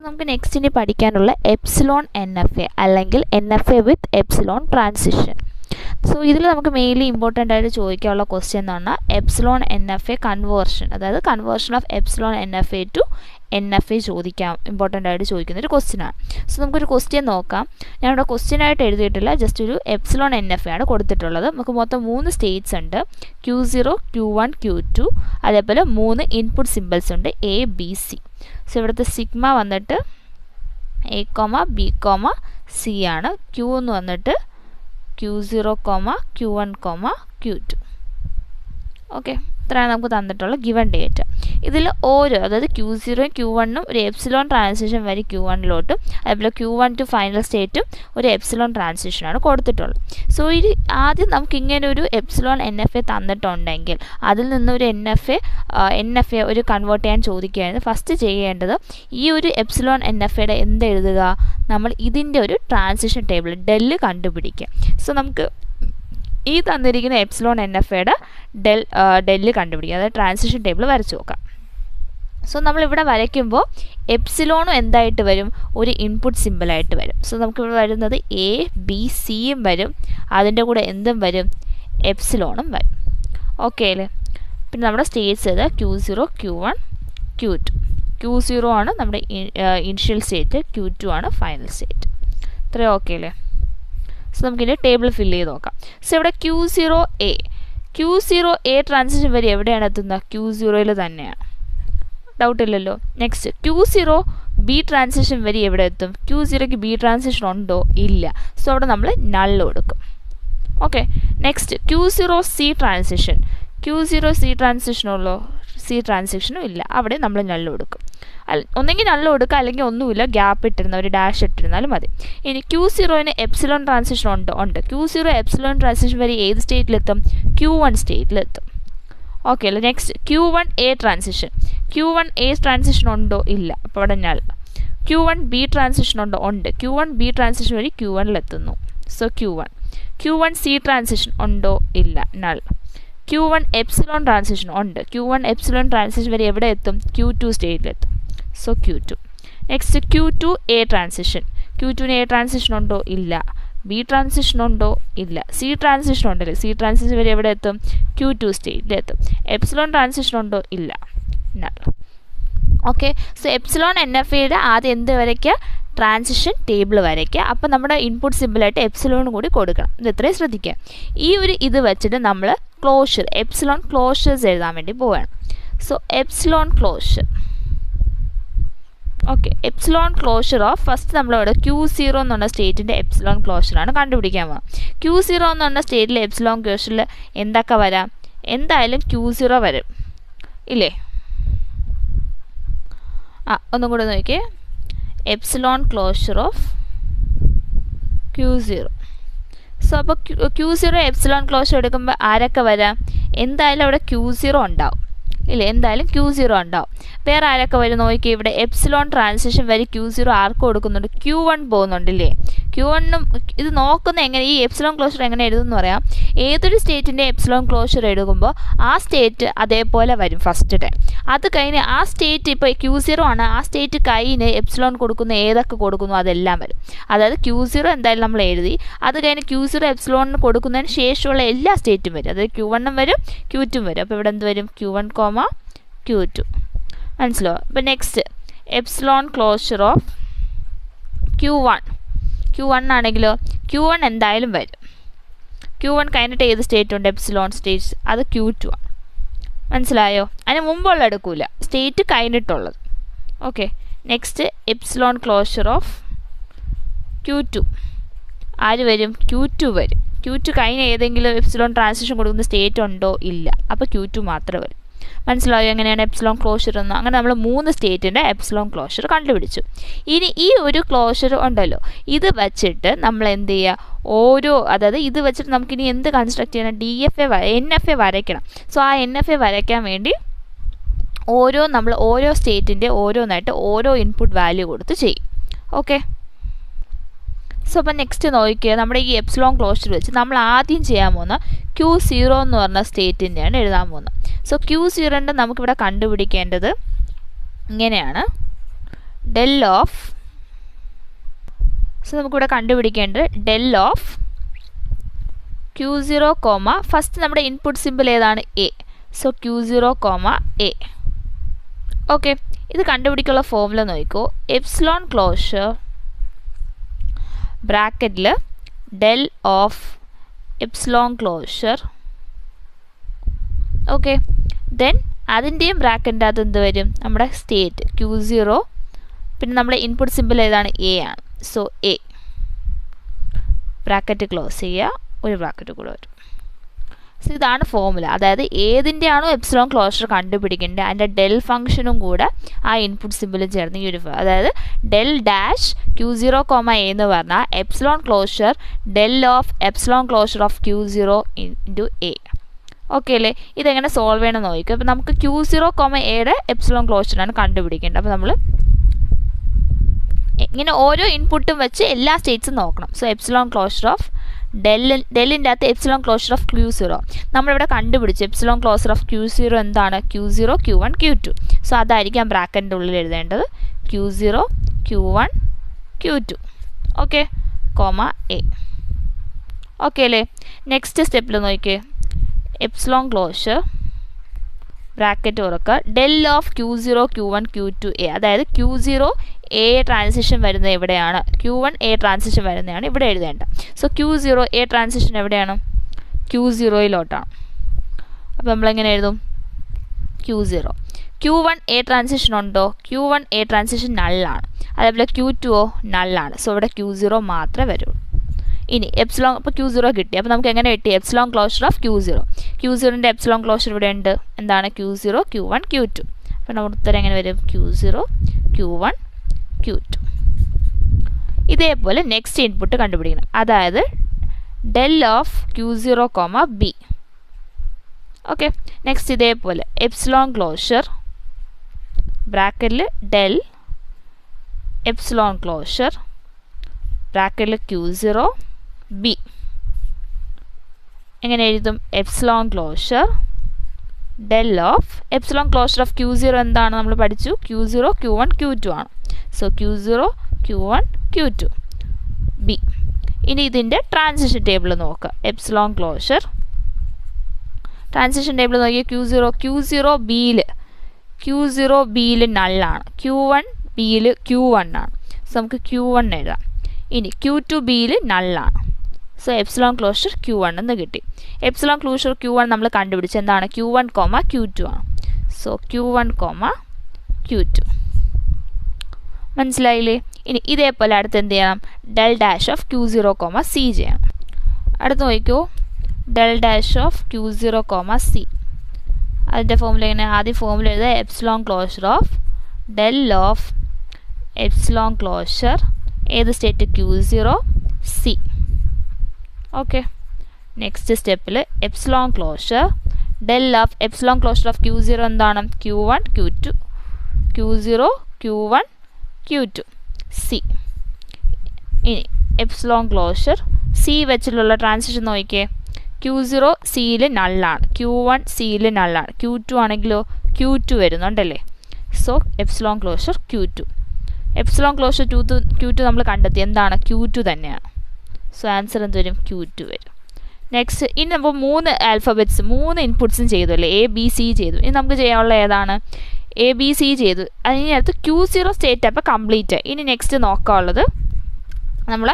നമുക്ക് നെക്സ്റ്റ് ഇനി പഠിക്കാനുള്ള എപ്സിലോൺ NFA അല്ലെങ്കിൽ NFA with epsilon transition. So ഇതിൽ നമുക്ക് മെയിൻലി ഇമ്പോർട്ടൻ്റ് ആയിട്ട് ചോദിക്കാനുള്ള ക്വസ്റ്റ്യൻ എന്ന് പറഞ്ഞാൽ എപ്സിലോൺ NFA കൺവേർഷൻ, അതായത് conversion of epsilon NFA to NFA ചോദിക്കാം, ഇമ്പോർട്ടൻ്റ് ആയിട്ട് ചോദിക്കുന്ന ഒരു ക്വസ്റ്റ്യൻ ആണ്. സോ നമുക്കൊരു ക്വസ്റ്റ്യൻ നോക്കാം. ഞാനിവിടെ ക്വസ്റ്റ്യൻ ആയിട്ട് എഴുതിയിട്ടില്ല, ജസ്റ്റ് ഒരു എപ്സിലോൺ NFA ആണ് കൊടുത്തിട്ടുള്ളത്. നമുക്ക് മൊത്തം 3 സ്റ്റേറ്റ്സ് ഉണ്ട്, Q0, Q1, Q2. അതേപോലെ 3 ഇൻപുട്ട് സിമ്പിൾസ് ഉണ്ട്, A, B, C. സോ ഇവിടുത്തെ സിഗ്മ വന്നിട്ട് A, B, C ആണ്. Q എന്ന് വന്നിട്ട് Q0, Q1, Q2. ഓക്കെ, ഇത്രയാണ് നമുക്ക് തന്നിട്ടുള്ള ഗിവൺ ഡേറ്റ. ഇതിൽ ഓരോ, അതായത് Q0യും Q1ഉം ഒരു എപ്സിലോൺ ട്രാൻസിഷൻ വഴി Q1ലോട്ടും, അതേപോലെ Q1 ടു ഫൈനൽ സ്റ്റേറ്റും ഒരു എപ്സിലോൺ ട്രാൻസിഷനാണ് കൊടുത്തിട്ടുള്ളത്. സോ ഇത് ആദ്യം നമുക്ക് ഇങ്ങനെ ഒരു എപ്സിലോൺ NFA തന്നിട്ടുണ്ടെങ്കിൽ അതിൽ നിന്ന് ഒരു NFA ഒരു കൺവേർട്ട് ചെയ്യാൻ ചോദിക്കുകയായിരുന്നു. ഫസ്റ്റ് ചെയ്യേണ്ടത് ഈ ഒരു എപ്സിലോൺ NFAയുടെ എന്ത് എഴുതുക, നമ്മൾ ഇതിൻ്റെ ഒരു ട്രാൻസിഷൻ ടേബിൾ ഡെല്ല് കണ്ടുപിടിക്കുക. സോ നമുക്ക് ഈ തന്നിരിക്കുന്ന എപ്സിലോൺ NFAയുടെ ഡെല്ല് കണ്ടുപിടിക്കുക, അതായത് ട്രാൻസിഷൻ ടേബിൾ വരച്ച് നോക്കാം. സോ നമ്മളിവിടെ വരയ്ക്കുമ്പോൾ എപ്സിലോണും എന്തായിട്ട് വരും, ഒരു ഇൻപുട്ട് സിമ്പിളായിട്ട് വരും. സോ നമുക്കിവിടെ വരുന്നത് A, B, Cയും വരും, അതിൻ്റെ കൂടെ എന്തും വരും, എപ്സിലോണും വരും. ഓക്കെ അല്ലേ? പിന്നെ നമ്മുടെ സ്റ്റേറ്റ്സ് ഏത്, Q0, Q1, Q2. Q0 ആണ് നമ്മുടെ ഇനിഷ്യൽ സ്റ്റേറ്റ്, Q2 ആണ് ഫൈനൽ സ്റ്റേറ്റ്. ഇത്രയും ഓക്കെ അല്ലേ? സോ നമുക്കിനി ടേബിൾ ഫില്ല് ചെയ്ത് നോക്കാം. സോ ഇവിടെ Q0A ട്രാൻസിഷൻ വരെ എവിടെയാണ് എത്തുന്നത്, Q0യിൽ തന്നെയാണ്, ഡൗട്ട് ഇല്ലല്ലോ. നെക്സ്റ്റ് Q0B ട്രാൻസിഷൻ വരെ എവിടെ എത്തും, Q0ക്ക് B ട്രാൻസിഷൻ ഉണ്ടോ, ഇല്ല. സോ അവിടെ നമ്മൾ നള്ള് കൊടുക്കും. Okay, next Q0C transition, Q0C ട്രാൻസിഷനുള്ളോ, C ട്രാൻസിഷനും ഇല്ല, അവിടെ നമ്മൾ നള്ള് കൊടുക്കും. ഒന്നെങ്കിൽ നള്ള് കൊടുക്കുക, അല്ലെങ്കിൽ ഒന്നുമില്ല, ഗ്യാപ്പ് ഇട്ടിരുന്ന ഒരു ഡാഷ് ഇട്ടിരുന്നാലും മതി. ഇനി Q0ന് എപ്സിലോൺ ട്രാൻസിഷൻ ഉണ്ട്. Q0 എപ്സിലോൺ ട്രാൻസിഷൻ വരെ ഏത് സ്റ്റേറ്റിലെത്തും, Q1 സ്റ്റേറ്റിലെത്തും. ഓക്കെ അല്ലേ? Next Q1A transition, Q1A transition ഉണ്ടോ, ഇല്ല, അപ്പോൾ അവിടെ നൾ. Q1B ട്രാൻസിഷൻ ഉണ്ട്, Q1B ട്രാൻസിഷൻ വഴി Q1ലെത്തുന്നു. സോ Q1C ട്രാൻസിഷൻ ഉണ്ടോ, ഇല്ല, നൾ. Q1 എപ്സിലോൺ ട്രാൻസിഷൻ ഉണ്ട്, Q1 എപ്സിലോൺ ട്രാൻസിഷൻ വരെ എവിടെ എത്തും, Q2 സ്റ്റേറ്റിലെത്തും. So Q2. Next Q2A transition, Q2ന് A ട്രാൻസിഷൻ ഉണ്ടോ, ഇല്ല. B ട്രാൻസിഷൻ ഉണ്ടോ, ഇല്ല. C ട്രാൻസിഷൻ ഉണ്ടല്ലേ, C ട്രാൻസിഷൻ വരെ എവിടെ എത്തും, Q2 സ്റ്റേറ്റിലെത്തും. എപ്സിലോൺ ട്രാൻസിഷൻ ഉണ്ടോ, ഇല്ല, നൾ. ഓക്കെ, സോ എപ്സിലോൺ NFAയുടെ ആദ്യം എന്ത് വരയ്ക്കുക, ട്രാൻസിഷൻ ടേബിൾ വരയ്ക്കുക. അപ്പോൾ നമ്മുടെ ഇൻപുട്ട് സിമ്പിളായിട്ട് എപ്സിലോൺ കൂടി കൊടുക്കണം. ഇത് ഇത്രയും ശ്രദ്ധിക്കുക. ഈ ഒരു ഇത് വെച്ചിട്ട് നമ്മൾ ക്ലോഷർ, എപ്സിലോൺ ക്ലോഷേഴ്സ് എഴുതാൻ വേണ്ടി പോവുകയാണ്. So epsilon closure. Okay, epsilon closure of first നമ്മളിവിടെ Q0 എന്ന് പറഞ്ഞ സ്റ്റേറ്റിൻ്റെ എപ്സിലോൺ ക്ലോഷറാണ് കണ്ടുപിടിക്കാൻ പോകുക. Q0 എന്ന് പറഞ്ഞ സ്റ്റേറ്റിലെ എപ്സിലോൺ ക്ലോഷറിൽ എന്തൊക്കെ വരാം, എന്തായാലും Q0 വരും ഇല്ലേ? ഒന്നും കൂടെ നോക്കിയേ, epsilon closure of Q0. So അപ്പോൾ Q0 എപ്സിലോൺ ക്ലോഷർ എടുക്കുമ്പോൾ ആരൊക്കെ വരാം, എന്തായാലും അവിടെ Q0 ഉണ്ടാവും ഇല്ലേ, എന്തായാലും Q0 ഉണ്ടാവും. വേറെ ആരൊക്കെ വരും നോക്കി, ഇവിടെ എപ്സിലോൺ ട്രാൻസിഷൻ വരെ Q0 ആർക്ക് കൊടുക്കുന്നുണ്ട്, Q1 പോകുന്നുണ്ടല്ലേ. Q1ഉം ഇത് നോക്കുന്ന എങ്ങനെ, ഈ എപ്സിലോൺ ക്ലോഷർ എങ്ങനെ എഴുതുമെന്ന് പറയാം. ഏതൊരു സ്റ്റേറ്റിൻ്റെ എപ്സിലോൺ ക്ലോഷർ എടുക്കുമ്പോൾ ആ സ്റ്റേറ്റ് അതേപോലെ വരും ഫസ്റ്റ് ടൈം. അത് കഴിഞ്ഞ് ആ സ്റ്റേറ്റ് ഇപ്പോൾ Q0 ആണ്, ആ സ്റ്റേറ്റ് കഴിഞ്ഞ് എപ്സിലോൺ കൊടുക്കുന്ന ഏതൊക്കെ കൊടുക്കുന്നു അതെല്ലാം വരും. അതായത് Q0 എന്തായാലും നമ്മൾ എഴുതി, അത് കഴിഞ്ഞ് Q0 എപ്സിലോണിന് കൊടുക്കുന്നതിന് ശേഷമുള്ള എല്ലാ സ്റ്റേറ്റും വരും. അതായത് Q1ഉം വരും, Q2ഉം വരും. അപ്പോൾ ഇവിടെ എന്ത് വരും, Q1, Q2. മനസ്സിലോ? അപ്പോൾ next epsilon closure of Q1 ആണെങ്കിലോ Q1 എന്തായാലും വരും. Q1 കഴിഞ്ഞിട്ട് ഏത് സ്റ്റേറ്റ് ഉണ്ട്, എപ്സിലോൺ സ്റ്റേറ്റ്സ്, അത് Q2 ആണ്. മനസ്സിലായോ? അതിന് മുമ്പുള്ള എടുക്കൂല, സ്റ്റേറ്റ് കഴിഞ്ഞിട്ടുള്ളത്. Okay, next epsilon closure of Q2 ആര് വരും, Q2 വരും. Q2 കഴിഞ്ഞ ഏതെങ്കിലും എപ്സിലോൺ ട്രാൻസിഷൻ കൊടുക്കുന്ന സ്റ്റേറ്റ് ഉണ്ടോ, ഇല്ല, അപ്പോൾ Q2 മാത്രമേ വരും. മനസ്സിലായോ എങ്ങനെയാണ് എപ്സിലോൺ ക്ലോഷർ എന്ന്? അങ്ങനെ നമ്മൾ 3 സ്റ്റേറ്റിൻ്റെ എപ്സിലോൺ ക്ലോഷർ കണ്ടുപിടിച്ചു. ഇനി ഈ ഒരു ക്ലോഷർ ഉണ്ടല്ലോ, ഇത് വച്ചിട്ട് നമ്മൾ എന്ത് ചെയ്യുക, അതായത് ഇത് വെച്ചിട്ട് നമുക്കിനി എന്ത് കൺസ്ട്രക്ട് ചെയ്യണം, NFA വരയ്ക്കണം. സോ ആ NFA വരയ്ക്കാൻ വേണ്ടി നമ്മൾ ഓരോ സ്റ്റേറ്റിൻ്റെ ഓരോന്നായിട്ട് ഓരോ ഇൻപുട്ട് വാല്യൂ കൊടുത്ത് ചെയ്യും. ഓക്കെ, സോ അപ്പോൾ നെക്സ്റ്റ് നോക്കിയാൽ നമ്മുടെ ഈ എപ്സിലോൺ ക്ലോഷർ വെച്ച് നമ്മൾ ആദ്യം ചെയ്യാൻ പോകുന്ന Q0 എന്ന് പറഞ്ഞ സ്റ്റേറ്റിൻ്റെയാണ് എഴുതാൻ പോകുന്നത്. സോ Q0ൻ്റെ നമുക്കിവിടെ കണ്ടുപിടിക്കേണ്ടത് ഇങ്ങനെയാണ്, ഡെൽ ഓഫ്, സോ നമുക്കിവിടെ കണ്ടുപിടിക്കേണ്ടത് del of Q0 comma first നമ്മുടെ ഇൻപുട്ട് സിമ്പിൾ ഏതാണ് A, so Q0 comma A. Okay, ഇത് കണ്ടുപിടിക്കാനുള്ള ഫോർമുല നോക്കിക്കോ. എപ്സിലോൺ ക്ലോഷർ ബ്രാക്കറ്റിൽ del of epsilon closure. Okay, then അതിൻ്റെയും ബ്രാക്കറ്റിൻ്റെ അകത്ത് എന്ത് വരും, നമ്മുടെ സ്റ്റേറ്റ് Q0, പിന്നെ നമ്മുടെ ഇൻപുട്ട് സിമ്പിൾ ഏതാണ് എ ആണ്, സോ എ. ബ്രാക്കറ്റ് ക്ലോസ് ചെയ്യുക, ഒരു ബ്രാക്കറ്റ് കൂടെ വരും. സോ ഇതാണ് ഫോർമുല. അതായത് ഏതിൻ്റെയാണോ എപ്സിലോൺ ക്ലോഷർ കണ്ടുപിടിക്കേണ്ടത് അതിൻ്റെ ഡെൽ ഫംഗ്ഷനും കൂടെ ആ ഇൻപുട്ട് സിമ്പിളും ചേർന്ന് ഈ ഒരു, അതായത് del dash Q0 comma A എന്ന് പറഞ്ഞാൽ epsilon closure del of epsilon closure of Q0 into A. Okay അല്ലേ? ഇതെങ്ങനെ സോൾവ് ചെയ്യണമെന്ന് നോക്കുക. അപ്പോൾ നമുക്ക് Q0 കോമ എയുടെ എപ്സിലോൺ ക്ലോഷറാണ് കണ്ടുപിടിക്കേണ്ടത്. അപ്പോൾ നമ്മൾ ഇങ്ങനെ ഓരോ ഇൻപുട്ടും വെച്ച് എല്ലാ സ്റ്റേറ്റ്സും നോക്കണം. സോ എപ്സിലോൺ ക്ലോഷർ ഓഫ് ഡെല്ലിൻ്റെ അകത്ത് എപ്സിലോൺ ക്ലോഷർ ഓഫ് Q0 നമ്മളിവിടെ കണ്ടുപിടിച്ചു. എപ്സിലോൺ ക്ലോഷർ ഓഫ് Q0 എന്താണ്, Q0 Q1 Q2. സോ അതായിരിക്കാം ബ്രാക്കറ്റിൻ്റെ ഉള്ളിൽ എഴുതേണ്ടത്, Q0 Q1 Q2. Okay, comma A. Okay അല്ലേ? നെക്സ്റ്റ് സ്റ്റെപ്പിൽ നോക്കിയേ, എപ്സിലോൺ ക്ലോഷർ ബ്രാക്കറ്റ് തുറക്കുക, del of Q0 Q1 Q2 A. അതായത് Q0 എ ട്രാൻസിഷൻ വരുന്നത് എവിടെയാണ്, Q1 എ ട്രാൻസിഷൻ വരുന്നതാണ് ഇവിടെ എഴുതേണ്ട. സോ Q0 എ ട്രാൻസിഷൻ എവിടെയാണ്, Q0യിലോട്ടാണ്. അപ്പോൾ നമ്മളെങ്ങനെ എഴുതും, Q0. Q1 എ ട്രാൻസിഷൻ ഉണ്ടോ, Q1 എ ട്രാൻസിഷൻ നള്ളാണ്. അതേപോലെ Q2 നള്ളാണ്. സോ ഇവിടെ Q0 മാത്രമേ വരുള്ളൂ. ഇനി എപ്സിലോൺ, അപ്പോൾ Q0 കിട്ടി. അപ്പോൾ നമുക്ക് എങ്ങനെ കിട്ടി, എപ്സിലോൺ ക്ലോഷർ ഓഫ് Q0. Q0ൻ്റെ എപ്സിലോൺ ക്ലോഷർ ഇവിടെ ഉണ്ട്, എന്താണ്, Q0 Q1 Q2. അപ്പോൾ നമ്മുടെ ഉത്തരം എങ്ങനെ വരും, Q0 Q1 Q2. ഇതേപോലെ നെക്സ്റ്റ് ഇൻപുട്ട് കണ്ടുപിടിക്കണം. അതായത് del of Q0 comma B. Okay, next ഇതേപോലെ എപ്സിലോൺ ക്ലോഷർ ബ്രാക്കറ്റിൽ ഡെൽ എപ്സിലോൺ ക്ലോഷർ ബ്രാക്കറ്റിൽ Q0 ബി. എങ്ങനെ എഴുതും, epsilon closure del of epsilon closure of Q0 എന്താണ് നമ്മൾ പഠിച്ചു, Q0 Q1 Q2 ആണ്. So Q0 Q1 Q2 B. ഇനി ഇതിൻ്റെ ട്രാൻസിഷൻ ടേബിൾ നോക്കുക. എപ്സിലോൺ ക്ലോഷർ ട്രാൻസിഷൻ ടേബിൾ നോക്കിയാൽ Q0 ബിയിൽ നള്ളാണ്, Q1 ബിയിൽ Q1 ആണ്. സോ നമുക്ക് Q1 എഴുതാം. ഇനി Q2 ബിയിൽ നള്ളാണ്. സോ എപ്സിലോൺ ക്ലോഷർ Q1 എന്ന് കിട്ടി. എപ്സിലോൺ ക്ലോഷർ Q1 നമ്മൾ കണ്ടുപിടിച്ച് എന്താണ്, Q1 കോമ Q2 ആണ്. So Q1 comma Q2. മനസ്സിലായില്ലേ? ഇനി ഇതേപോലെ അടുത്ത് എന്ത് ചെയ്യണം, del dash of Q0 comma C ചെയ്യണം. അടുത്ത് നോക്കിക്കോ, del dash of Q0 comma C. അതിൻ്റെ ഫോമുല എങ്ങനെ, ആദ്യം ഫോമുല എഴുതുക, epsilon closure of del of epsilon closure ഏത് state, Q0 C. Okay, next സ്റ്റെപ്പിൽ epsilon closure del of epsilon closure of Q0 എന്താണ്, Q1 Q2, Q0 Q1 Q2 C. ഇനി epsilon closure C വെച്ചിട്ടുള്ള transition നോക്കിയേ, Q0 സിയിൽ നള്ളാണ്, Q1 സിയിൽ നള്ളാണ്, Q2 ആണെങ്കിലോ Q2 വരുന്നുണ്ടല്ലേ. So epsilon closure Q2. Epsilon closure Q2 നമ്മൾ കണ്ടെത്തി, എന്താണ്, Q2 തന്നെയാണ്. സോ ആൻസർ എന്ത് വരും, Q2 വരും. നെക്സ്റ്റ്, ഇനി നമ്മൾ 3 ആൽഫബറ്റ്സ് 3 ഇൻപുട്ട്സും ചെയ്തു അല്ലേ, എ ബി സി ചെയ്തു. ഇനി നമുക്ക് ചെയ്യാനുള്ള ഏതാണ്, എ ബി സി ചെയ്തു. അതിനകത്ത് Q0 സ്റ്റേറ്റ് അപ്പോൾ കംപ്ലീറ്റ് ആയി. ഇനി നെക്സ്റ്റ് നോക്കാനുള്ളത് നമ്മൾ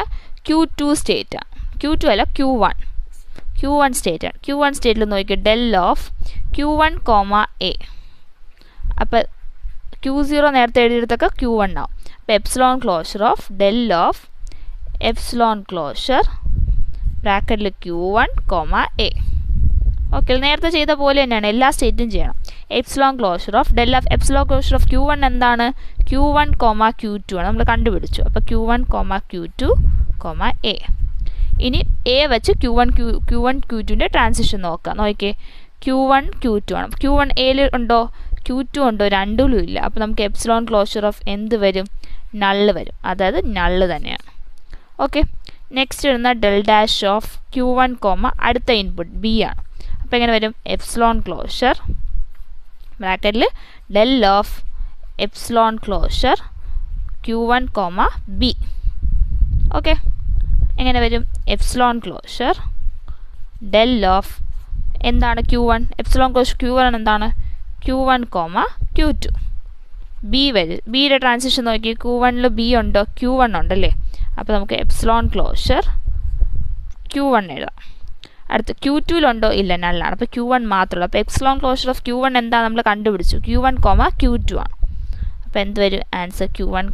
Q2 സ്റ്റേറ്റാണ്. Q2 അല്ല Q1 സ്റ്റേറ്റാണ്. Q1 സ്റ്റേറ്റിൽ നോക്കിയാൽ del of Q1 comma A. അപ്പോൾ Q0 നേരത്തെ എഴുതിയെടുത്തൊക്കെ Q1 ആവും. അപ്പോൾ epsilon closure of del of epsilon closure ബ്രാക്കറ്റിൽ Q1 കോമ എ. ഓക്കെ, നേരത്തെ ചെയ്ത പോലെ തന്നെയാണ്, എല്ലാ സ്റ്റേറ്റും ചെയ്യണം. Epsilon closure of del of epsilon closure of Q1 എന്താണ്, Q1 കോമ Q2 ആണ്, നമ്മൾ കണ്ടുപിടിച്ചു. അപ്പോൾ Q1 comma Q2 comma A. ഇനി എ വെച്ച് Q1 Q2ൻ്റെ ട്രാൻസിഷൻ നോക്കിയേ, Q1 Q2 ആണ്. Q1 എയിൽ ഉണ്ടോ, Q2 ഉണ്ടോ, രണ്ടിലും ഇല്ല. അപ്പോൾ നമുക്ക് എപ്സിലോൺ ക്ലോഷർ ഓഫ് എന്ത് വരും, നള്ള് വരും. അതായത് നള്ള് തന്നെയാണ്. ഓക്കെ, നെക്സ്റ്റ് വരുന്ന del dash of Q1 comma അടുത്ത ഇൻപുട്ട് ബി ആണ്. അപ്പോൾ എങ്ങനെ വരും, എപ്സിലോൺ ക്ലോഷർ ബ്രാക്കറ്റിൽ del of epsilon closure Q1, B. Okay, എങ്ങനെ വരും? എപ്സിലോൺ ക്ലോഷർ ഡെൽ ഓഫ് എന്താണ് Q1? എപ്സിലോൺ ക്ലോഷർ Q1 എന്താണ്? Q1, Q2. ബി വരും. ബിയുടെ ട്രാൻസിഷൻ നോക്കി, Q1 ബി ഉണ്ടോ? Q1 ഉണ്ടല്ലേ. അപ്പോൾ നമുക്ക് എപ്സിലോൺ ക്ലോഷർ Q1 എഴുതാം. അടുത്ത് Q2 ഇല്ല, നള്ളാണ്. അപ്പോൾ Q1 മാത്രമുള്ളൂ. അപ്പോൾ എപ്സിലോൺ ക്ലോഷർ ഓഫ് Q1 എന്താ നമ്മൾ കണ്ടുപിടിച്ചു? Q1, Q2 ആണ്. അപ്പോൾ എന്ത് വരും? Answer Q1,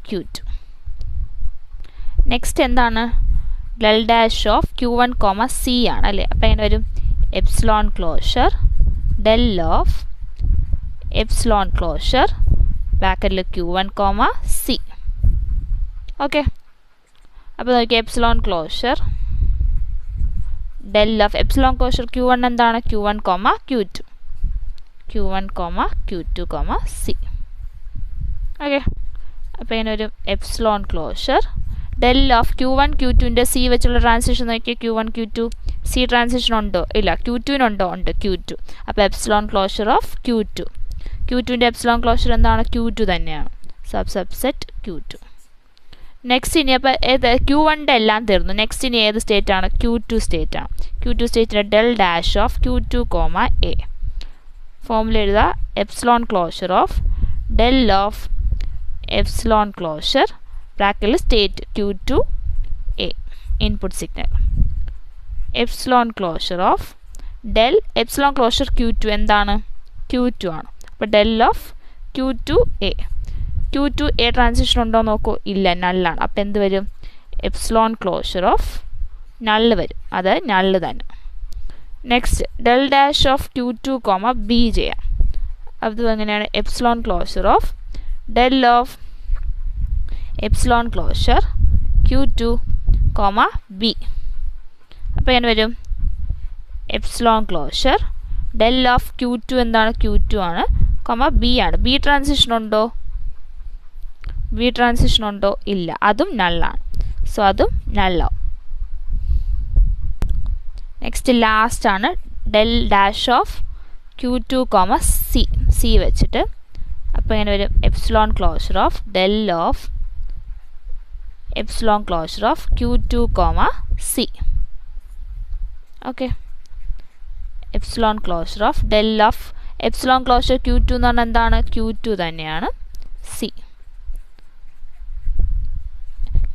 Q2. നെക്സ്റ്റ് എന്താണ്? Del dash of Q1, C ആണ് അല്ലേ. അപ്പോൾ എങ്ങനെ വരും? Epsilon closure del of epsilon closure ബ്രാക്കറ്റിൽ Q1, C. ഓക്കെ, അപ്പോൾ നോക്കി epsilon closure del of epsilon closure Q1 എന്താണ്? Q1, Q2. Q1, Q2, C. Okay, അപ്പോൾ ഇങ്ങനെ ഒരു epsilon closure del of Q1, Q2ൻ്റെ C വെച്ചുള്ള ട്രാൻസിഷൻ നോക്കിയാൽ Q1, Q2 C ട്രാൻസിഷൻ ഉണ്ടോ? ഇല്ല. Q2-നുണ്ടോ? ഉണ്ട്, Q2. അപ്പോൾ എപ്സിലോൺ ക്ലോഷർ ഓഫ് Q2. Q2ൻ്റെ എപ്സിലോൺ ക്ലോഷർ എന്താണ്? Q2 തന്നെയാണ്. Subset Q2. നെക്സ്റ്റ് ഇനി അപ്പോൾ Q1ൻ്റെ എല്ലാം തീർന്നു. നെക്സ്റ്റ് ഇനി ഏത് സ്റ്റേറ്റ് ആണ്? Q2 സ്റ്റേറ്റ് ആണ്. Q2 സ്റ്റേറ്റിൻ്റെ del dash of Q2, A. Formula എഴുതുക. Epsilon closure of del of epsilon closure ബ്രാക്കറ്റിൽ state Q2, A. Input signal. Epsilon closure of del epsilon closure Q2 എന്താണ്? Q2 ആണ്. അപ്പോൾ del of Q2, A. Q2 A transition ഉണ്ടോ നോക്കൂ. ഇല്ല, നള്ളാണ്. അപ്പോൾ എന്ത് വരും? എപ്സിലോൺ ക്ലോഷർ ഓഫ് നള്ള് വരും. അത് നള്ള് തന്നെ. Next del dash of Q2, B ചെയ്യാം. അത് എങ്ങനെയാണ്? Epsilon closure of del of epsilon closure Q2, B. അപ്പോൾ എങ്ങനെ വരും? Epsilon closure del of Q2 എന്താണ്? Q2 ആണ്, B ആണ്. ബി ട്രാൻസിഷൻ ഉണ്ടോ? ബി ട്രാൻസിഷൻ ഉണ്ടോ? ഇല്ല, അതും നള്ളാണ്. സോ അതും നള്ളാവും. നെക്സ്റ്റ് ലാസ്റ്റ് ആണ് del dash of Q2, C വെച്ചിട്ട്. അപ്പോൾ എങ്ങനെ വരും? Epsilon closure of del of epsilon closure of Q2, C. Okay, epsilon closure of del of epsilon closure Q2 എന്ന് പറഞ്ഞാൽ എന്താണ്? Q2 തന്നെയാണ്, C.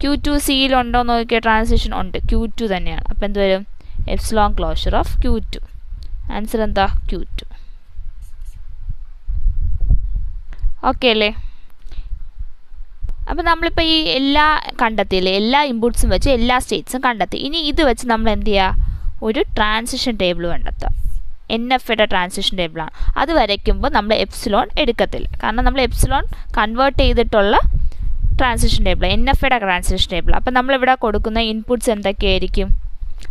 Q2 സിയിലുണ്ടോ എന്ന് നോക്കിയാൽ ട്രാൻസിഷൻ ഉണ്ട്, Q2 തന്നെയാണ്. അപ്പോൾ എന്ത് വരും? Epsilon closure of Q2. Answer എന്താ? Q2. ഓക്കെ അല്ലേ? അപ്പോൾ നമ്മളിപ്പോൾ ഈ എല്ലാ കണ്ടെത്തിയില്ലേ, എല്ലാ ഇൻപുട്സും വെച്ച് എല്ലാ സ്റ്റേറ്റ്സും കണ്ടെത്തി. ഇനി ഇത് വെച്ച് നമ്മൾ എന്ത് ചെയ്യുക? ഒരു ട്രാൻസിഷൻ ടേബിൾ കണ്ടെത്തുക. NFയുടെ ട്രാൻസിഷൻ ടേബിളാണ്. അത് വരയ്ക്കുമ്പോൾ നമ്മൾ എപ്സിലോൺ എടുക്കത്തില്ല, കാരണം നമ്മൾ എപ്സിലോൺ കൺവേർട്ട് ചെയ്തിട്ടുള്ള ട്രാൻസിഷൻ ടേബിൾ, NFയുടെ ട്രാൻസിഷൻ ടേബിൾ. അപ്പോൾ നമ്മളിവിടെ കൊടുക്കുന്ന ഇൻപുട്സ് എന്തൊക്കെയായിരിക്കും?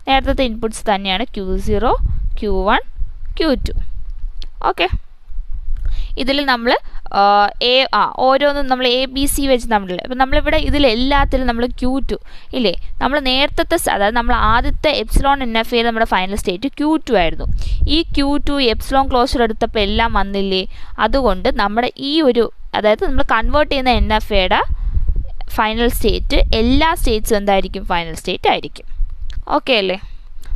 നേരത്തെ ഇൻപുട്സ് തന്നെയാണ്, Q0, Q1, Q2. ഓക്കെ, ഇതിൽ നമ്മൾ ഓരോന്നും നമ്മൾ ABC വെച്ച് നമ്മളില്ല. അപ്പം നമ്മളിവിടെ ഇതിലെല്ലാത്തിലും നമ്മൾ Q2 ഇല്ലേ, നമ്മൾ നേരത്തെ അതായത് നമ്മൾ ആദ്യത്തെ എപ്സിലോൺ NFA നമ്മുടെ ഫൈനൽ സ്റ്റേറ്റ് Q2 ആയിരുന്നു. ഈ Q2 എപ്സിലോൺ ക്ലോഷർ എടുത്തപ്പോൾ എല്ലാം വന്നില്ലേ, അതുകൊണ്ട് നമ്മുടെ ഈ ഒരു അതായത് നമ്മൾ കൺവേർട്ട് ചെയ്യുന്ന NFയുടെ ഫൈനൽ സ്റ്റേറ്റ് എല്ലാ സ്റ്റേറ്റ്സും എന്തായിരിക്കും? ഫൈനൽ സ്റ്റേറ്റ് ആയിരിക്കും. ഓക്കെ അല്ലേ?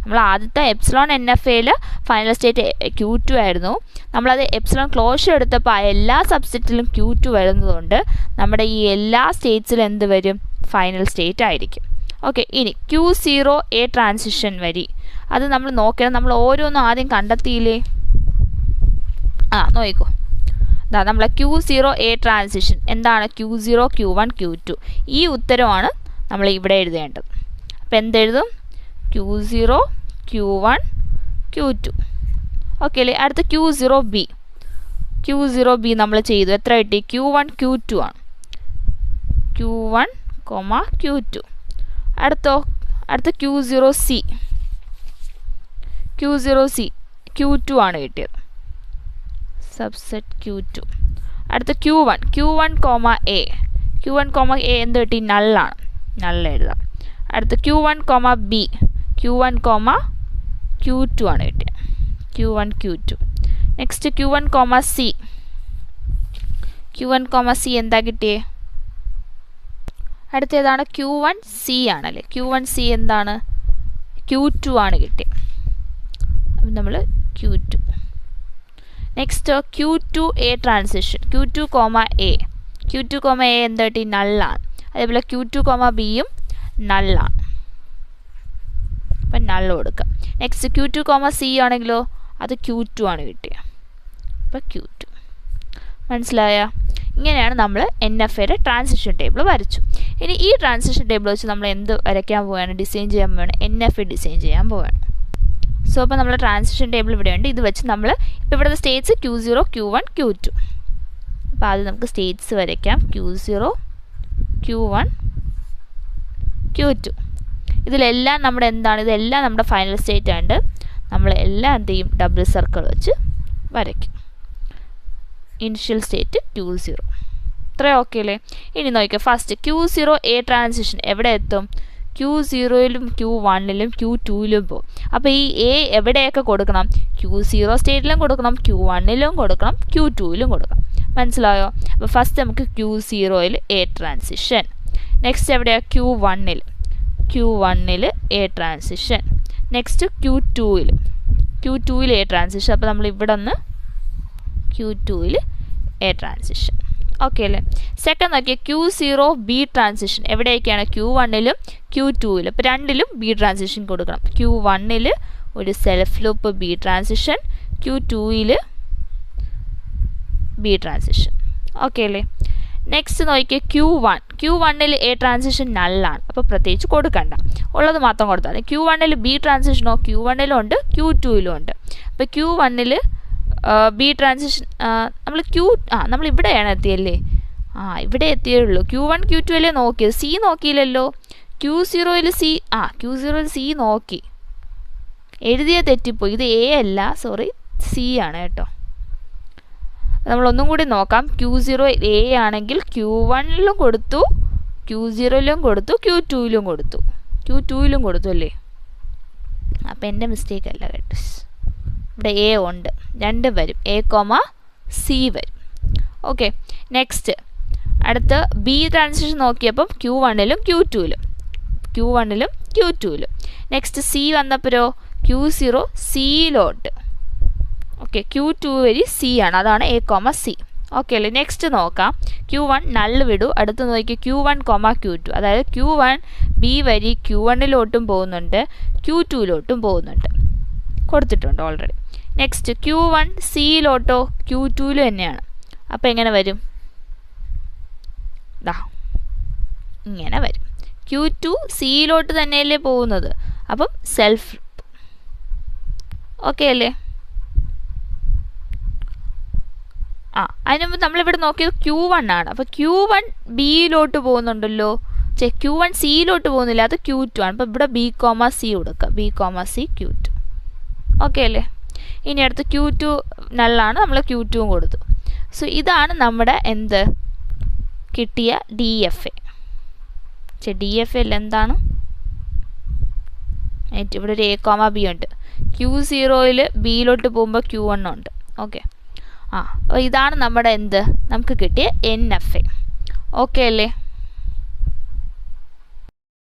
നമ്മൾ ആദ്യത്തെ എപ്സിലോൺ NFAയിൽ ഫൈനൽ സ്റ്റേറ്റ് Q2 ആയിരുന്നു. നമ്മളത് എപ്സിലോൺ ക്ലോഷർ എടുത്തപ്പോൾ ആ എല്ലാ സബ്സ്റ്റേറ്റിലും Q2 വരുന്നതുകൊണ്ട് നമ്മുടെ ഈ എല്ലാ സ്റ്റേറ്റ്സിലും എന്ത് വരും? ഫൈനൽ സ്റ്റേറ്റ് ആയിരിക്കും. ഓക്കെ, ഇനി Q0A ട്രാൻസിഷൻ വരി, അത് നമ്മൾ നോക്കിയാൽ നമ്മൾ ഓരോന്നും ആദ്യം കണ്ടെത്തിയില്ലേ? നോക്കിക്കോ. നമ്മളെ Q0A ട്രാൻസിഷൻ എന്താണ്? Q0, Q1, Q2. ഈ ഉത്തരമാണ് നമ്മൾ ഇവിടെ എഴുതേണ്ടത്. അപ്പോൾ എന്തെഴുതും? Q0, Q1, Q2. ഓക്കെ അല്ലേ? അടുത്ത Q0B. Q0B നമ്മൾ ചെയ്തു. എത്ര കിട്ടി? Q1, Q2 ആണ്. Q1, Q2. അടുത്ത Q0C. Q0C Q2 ആണ് കിട്ടിയത്. Subset Q2. അടുത്ത Q1, A. Q1, A എന്ത് കിട്ടി? നള്ളാണ്, നള്ള എഴുതാം. അടുത്ത Q1, B. Q1, Q2 ആണ് കിട്ടിയത്. Q1, Q2. Next Q1, C. Q1, C എന്താ കിട്ടിയേ? അടുത്തേതാണ് Q1C ആണല്ലേ. Q1C എന്താണ്? Q2 ആണ് കിട്ടിയത്. അപ്പം നമ്മൾ Q2. Next Q2A transition. Q2, A എന്ത് കിട്ടി? നള്ളാണ്. അതേപോലെ Q2, നള്ളാണ്. അപ്പം നള്ള് കൊടുക്കുക. നെക്സ്റ്റ് Q2, ആണെങ്കിലോ അത് Q2 ആണ് കിട്ടിയത്. അപ്പോൾ Q2. മനസ്സിലായ? ഇങ്ങനെയാണ് നമ്മൾ NFAയുടെ ട്രാൻസിഷൻ ടേബിൾ വരച്ചു. ഇനി ഈ ട്രാൻസിഷൻ ടേബിൾ വെച്ച് നമ്മൾ എന്ത് വരയ്ക്കാൻ പോവുകയാണ്? ഡിസൈൻ ചെയ്യാൻ പോവുകയാണ്. NFA ഡിസൈൻ ചെയ്യാൻ പോവുകയാണ്. സോ അപ്പോൾ നമ്മൾ ട്രാൻസിഷൻ ടേബിൾ ഇവിടെയുണ്ട്. ഇത് വെച്ച് നമ്മൾ ഇപ്പോൾ ഇവിടുത്തെ സ്റ്റേറ്റ്സ് Q0, Q1, Q2. അപ്പോൾ ആദ്യം നമുക്ക് സ്റ്റേറ്റ്സ് വരയ്ക്കാം. Q0, Q1, Q2. ഇതിലെല്ലാം നമ്മുടെ എന്താണ്? ഇതെല്ലാം നമ്മുടെ ഫൈനൽ സ്റ്റേറ്റ് ആയിട്ട് നമ്മൾ എല്ലാം എന്ത് ചെയ്യും? ഡബിൾ സർക്കിൾ വെച്ച് വരയ്ക്കും. Initial state Q0. ഇത്രയും ഓക്കെ അല്ലേ? ഇനി നോക്കിയാൽ ഫസ്റ്റ് Q0A ട്രാൻസിഷൻ എവിടെ എത്തും? Q0യിലും Q1ലും Q2ലും പോകും. അപ്പോൾ ഈ A എവിടെയൊക്കെ കൊടുക്കണം? Q0 സ്റ്റേറ്റിലും കൊടുക്കണം, Q1ലും കൊടുക്കണം, Q2ലും കൊടുക്കണം. മനസ്സിലായോ? അപ്പോൾ ഫസ്റ്റ് നമുക്ക് Q0യിൽ A ട്രാൻസിഷൻ. നെക്സ്റ്റ് എവിടെയാണ്? Q1ൽ A ട്രാൻസിഷൻ. നെക്സ്റ്റ് Q2ൽ A ട്രാൻസിഷൻ. അപ്പോൾ നമ്മൾ ഇവിടെ നിന്ന് Q2ൽ A ട്രാൻസിഷൻ. ഓക്കെ അല്ലേ? സെക്കൻഡ് നോക്കിയാൽ Q0B ട്രാൻസിഷൻ എവിടെയൊക്കെയാണ്? Q1ലും Q2ലും. ഇപ്പോൾ രണ്ടിലും B ട്രാൻസിഷൻ കൊടുക്കണം. Q1ൽ ഒരു സെൽഫ് ലൂപ്പ് B ട്രാൻസിഷൻ, Q2ൽ B ട്രാൻസിഷൻ. ഓക്കെ അല്ലേ? നെക്സ്റ്റ് നോക്കിയാൽ Q1ൽ A ട്രാൻസിഷൻ നള്ളാണ്. അപ്പോൾ പ്രത്യേകിച്ച് കൊടുക്കണ്ട, ഉള്ളത് മാത്രം കൊടുത്താൽ മതി. Q1ൽ B ട്രാൻസിഷനോ Q1ലും ഉണ്ട്, Q2ലും ഉണ്ട്. അപ്പോൾ Q1ൽ B ട്രാൻസിഷൻ നമ്മൾ ഇവിടെയാണ് എത്തിയല്ലേ? ഇവിടെ എത്തിയുള്ളൂ. Q1, Q2 അല്ലേ നോക്കിയത്? C നോക്കിയില്ലല്ലോ. Q0ൽ C നോക്കി, എഴുതിയ തെറ്റിപ്പോയി. ഇത് A അല്ല, സോറി, C ആണ് കേട്ടോ. നമ്മളൊന്നും കൂടി നോക്കാം. Q0 A ആണെങ്കിൽ Q1ലും കൊടുത്തു, Q0ലും കൊടുത്തു, Q2ലും കൊടുത്തു അല്ലേ? അപ്പം എൻ്റെ മിസ്റ്റേക്ക് അല്ല കേട്ടോ. ഇവിടെ A ഉണ്ട്, രണ്ടും വരും. A, C വരും. ഓക്കെ. നെക്സ്റ്റ് അടുത്ത് B ട്രാൻസിഷൻ നോക്കിയപ്പം Q1ലും Q2ലും. നെക്സ്റ്റ് C വന്നപ്പോഴോ Q0 Cയിലോട്ട്. ഓക്കെ. Q2 വഴി C ആണ്, അതാണ് A, C. ഓക്കെ അല്ലേ? നെക്സ്റ്റ് നോക്കാം. Q1 നള്ള് വിടൂ. അടുത്ത് നോക്കിയാൽ Q1, Q2. അതായത് Q1 B വഴി Q1ലോട്ടും പോകുന്നുണ്ട്, Q2ലോട്ടും പോകുന്നുണ്ട്, കൊടുത്തിട്ടുണ്ട് ഓൾറെഡി. നെക്സ്റ്റ് Q1 Cയിലോട്ടോ Q2ലും തന്നെയാണ്. അപ്പോൾ എങ്ങനെ വരും? ഇങ്ങനെ വരും. Q2 Cയിലോട്ട് തന്നെയല്ലേ പോകുന്നത്, അപ്പം സെൽഫ്. ഓക്കെ അല്ലേ? അതിന് മുമ്പ് നമ്മളിവിടെ നോക്കിയത് Q1 ആണ്. അപ്പോൾ Q1 Bയിലോട്ട് പോകുന്നുണ്ടല്ലോ. Q1 Cയിലോട്ട് പോകുന്നില്ല, അത് Q2 ആണ്. അപ്പോൾ ഇവിടെ B, C കൊടുക്കുക. B, C, Q2. ഓക്കെ അല്ലേ? ഇനി അടുത്ത് Q2 നള്ളാണ്, നമ്മൾ Q2ഉം കൊടുത്തു. സോ ഇതാണ് നമ്മുടെ എന്ത് കിട്ടിയ DFA. DFAയിൽ എന്താണ്? ഇവിടെ ഒരു A, B ഉണ്ട്. Q0ൽ Bയിലോട്ട് പോകുമ്പോൾ Q1 ഉണ്ട്. ഓക്കെ. അപ്പോൾ ഇതാണ് നമ്മുടെ എന്ത് നമുക്ക് കിട്ടിയ NFA. ഓക്കെ അല്ലേ?